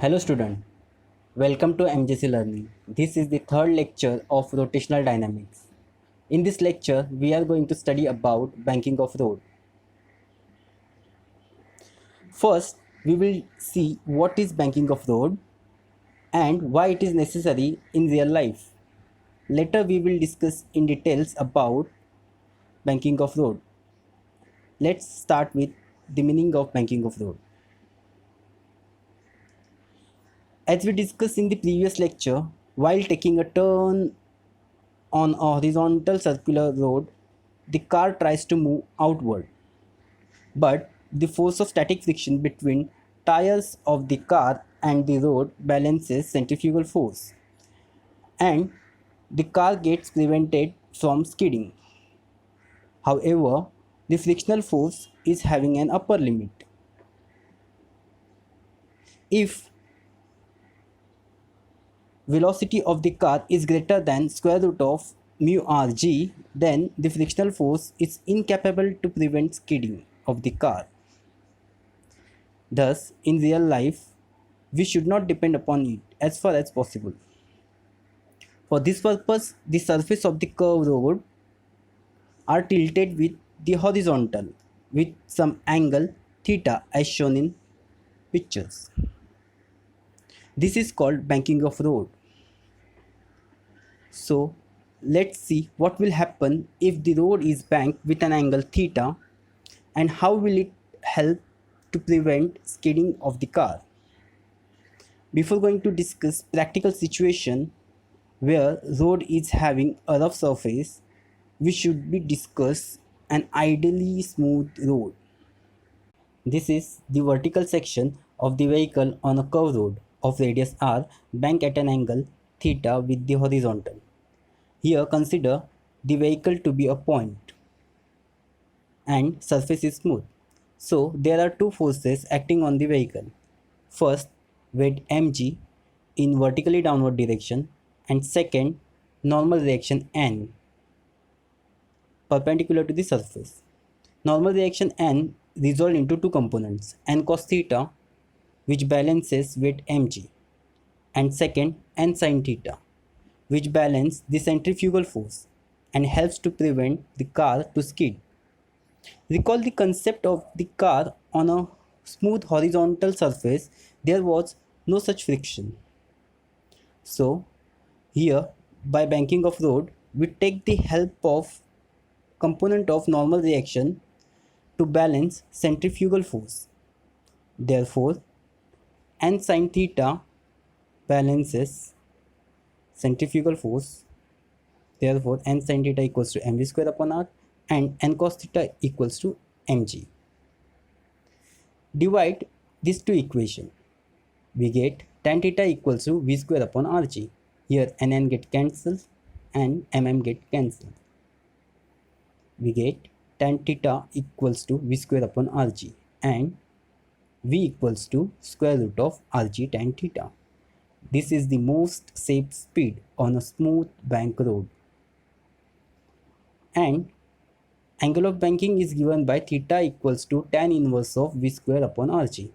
Hello student, welcome to MJC Learning. This is the third lecture of rotational dynamics. In this lecture, we are going to study about banking of road. First, we will see what is banking of road and why it is necessary in real life. Later, we will discuss in details about banking of road. Let's start with the meaning of banking of road. As we discussed in the previous lecture, while taking a turn on a horizontal circular road, the car tries to move outward, but the force of static friction between tires of the car and the road balances centrifugal force, and the car gets prevented from skidding. However, the frictional force is having an upper limit. If velocity of the car is greater than square root of mu rg, then the frictional force is incapable to prevent skidding of the car. Thus, in real life, we should not depend upon it as far as possible. For this purpose, the surface of the curved road are tilted with the horizontal with some angle theta as shown in pictures. This is called banking of road. So let's see what will happen if the road is banked with an angle theta, and how will it help to prevent skidding of the car. Before going to discuss practical situation where road is having a rough surface, we should be discuss an ideally smooth road. This is the vertical section of the vehicle on a curved road of radius r banked at an angle theta with the horizontal. Here consider the vehicle to be a point and surface is smooth. So there are two forces acting on the vehicle. First, weight mg in vertically downward direction, and second, normal reaction n perpendicular to the surface. Normal reaction n resolved into two components, n cos theta, which balances weight mg, and second, n sin theta, which balance the centrifugal force and helps to prevent the car to skid. Recall the concept of the car on a smooth horizontal surface. There was no such friction. So here, by banking of road, we take the help of component of normal reaction to balance centrifugal force. Therefore, n sin theta balances centrifugal force. Therefore, n sin theta equals to mv square upon r, and n cos theta equals to mg. Divide these two equations. We get tan theta equals to v square upon rg. Here nn get cancelled and get cancelled. We get tan theta equals to v square upon rg, and v equals to square root of rg tan theta. This is the most safe speed on a smooth bank road. And angle of banking is given by theta equals to tan inverse of v square upon rg.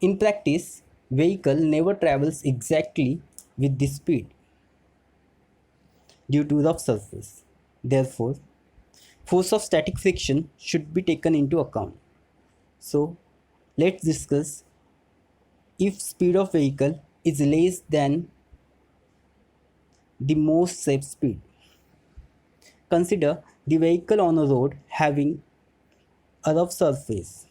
In practice, vehicle never travels exactly with this speed due to rough surface. Therefore, force of static friction should be taken into account. So, let's discuss if speed of vehicle is less than the most safe speed. Consider the vehicle on a road having a rough surface.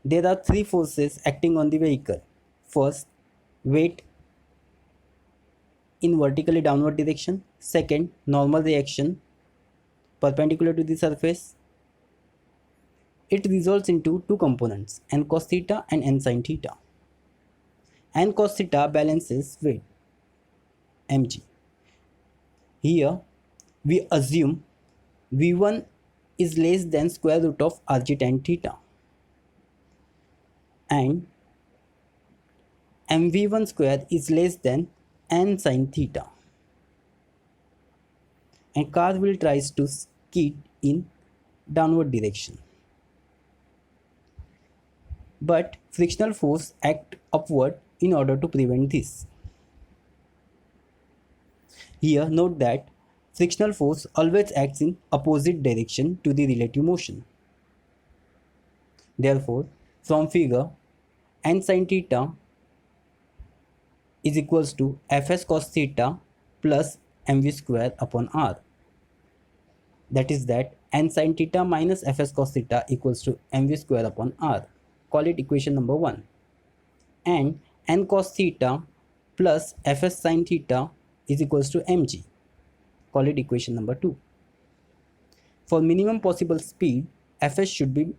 There are three forces acting on the vehicle. First, weight in vertically downward direction. Second, normal reaction perpendicular to the surface. It resolves into two components, n cos theta and n sin theta. N cos theta balances weight mg. Here we assume v1 is less than square root of rg tan theta, and mv1 square is less than n sin theta, and car will tries to skid in downward direction. but frictional force act upward in order to prevent this. Here note that frictional force always acts in opposite direction to the relative motion. Therefore, from figure, n sin theta is equals to fs cos theta plus mv square upon r. That is that n sin theta minus fs cos theta equals to mv square upon r. Call it equation number 1. And n cos theta plus fs sin theta is equals to mg. Call it equation number 2. For minimum possible speed, fs should be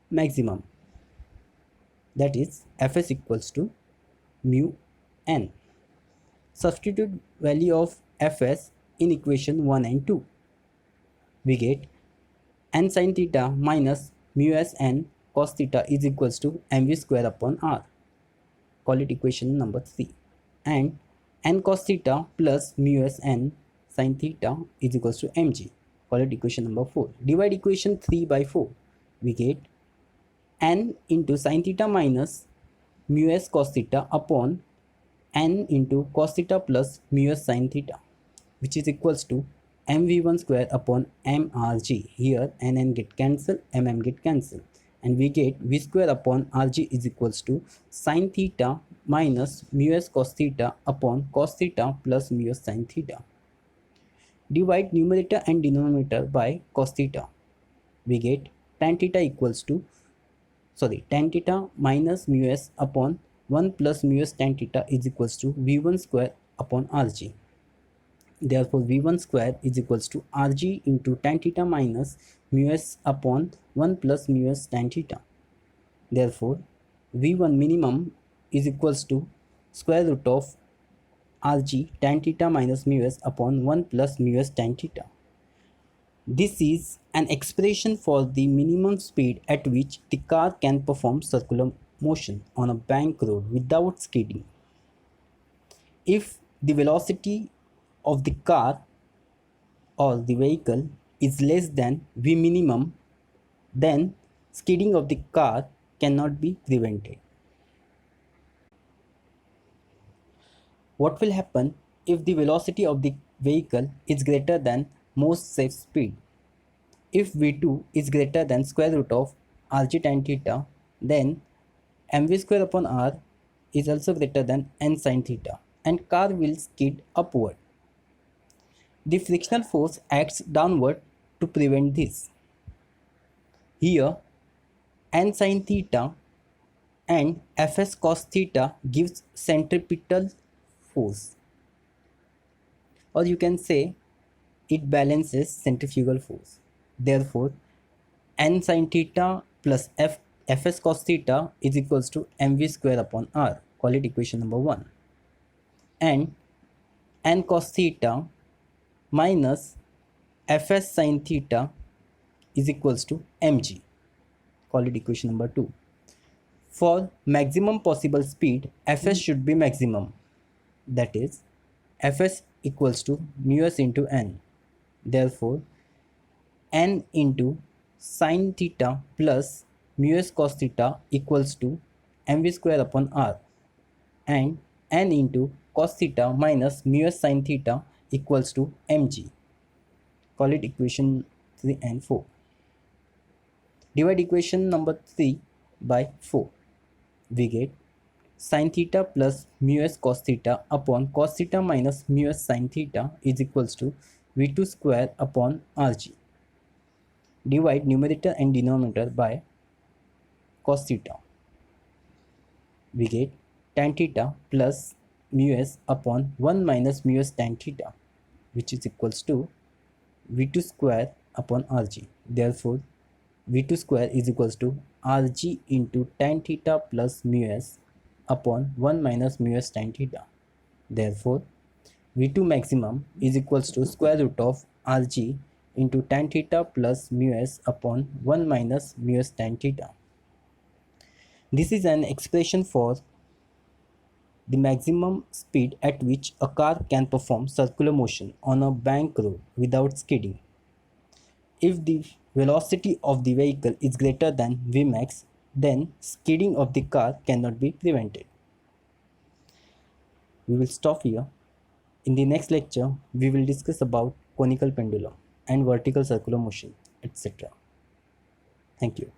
maximum. That is fs equals to mu n. Substitute value of fs in equation 1 and 2. We get n sin theta minus mu s n cos theta is equals to mv square upon r. Call it equation number 3. And n cos theta plus mu s n sin theta is equals to mg. Call it equation number 4. Divide equation 3 by 4. We get n into sin theta minus mu s cos theta upon n into cos theta plus mu s sin theta, which is equals to mv1 square upon mrg. Here n get cancelled, get cancelled, and we get v square upon rg is equals to sin theta minus mu s cos theta upon cos theta plus mu s sin theta. Divide numerator and denominator by cos theta. We get tan theta equals to tan theta minus mu s upon 1 plus mu s tan theta is equals to v1 square upon rg. Therefore, v1 square is equals to rg into tan theta minus mu s upon 1 plus mu s tan theta. Therefore, v1 minimum is equals to square root of rg tan theta minus mu s upon 1 plus mu s tan theta. This is an expression for the minimum speed at which the car can perform circular motion on a bank road without skidding. If the velocity of the car or the vehicle is less than v minimum, then skidding of the car cannot be prevented. What will happen if the velocity of the vehicle is greater than most safe speed? If v2 is greater than square root of rg tan theta, then mv square upon r is also greater than n sin theta, and car will skid upward. The frictional force acts downward to prevent this. Here, n sin theta and fs cos theta gives centripetal force, or you can say it balances centrifugal force. Therefore, n sin theta plus fs cos theta is equals to mv square upon r. Call it equation number 1. And n cos theta minus fs sin theta is equals to mg. Call it equation number 2. For maximum possible speed, fs should be maximum. That is, fs equals to mu s into n. Therefore, n into sin theta plus mu s cos theta equals to mv square upon r, and n into cos theta minus mu s sin theta equals to mg. Call it equation 3 and 4. Divide equation number 3 by 4. We get sin theta plus mu s cos theta upon cos theta minus mu s sin theta is equals to v2 square upon rg. Divide numerator and denominator by cos theta. We get tan theta plus mu s upon 1 minus mu s tan theta, which is equals to v2 square upon rg. Therefore, v2 square is equals to rg into tan theta plus mu s upon 1 minus mu s tan theta. Therefore, v2 maximum is equals to square root of rg into tan theta plus mu s upon 1 minus mu s tan theta. This is an expression for the maximum speed at which a car can perform circular motion on a bank road without skidding. If the velocity of the vehicle is greater than Vmax, then skidding of the car cannot be prevented. We will stop here. In the next lecture, we will discuss about conical pendulum and vertical circular motion, etc. Thank you.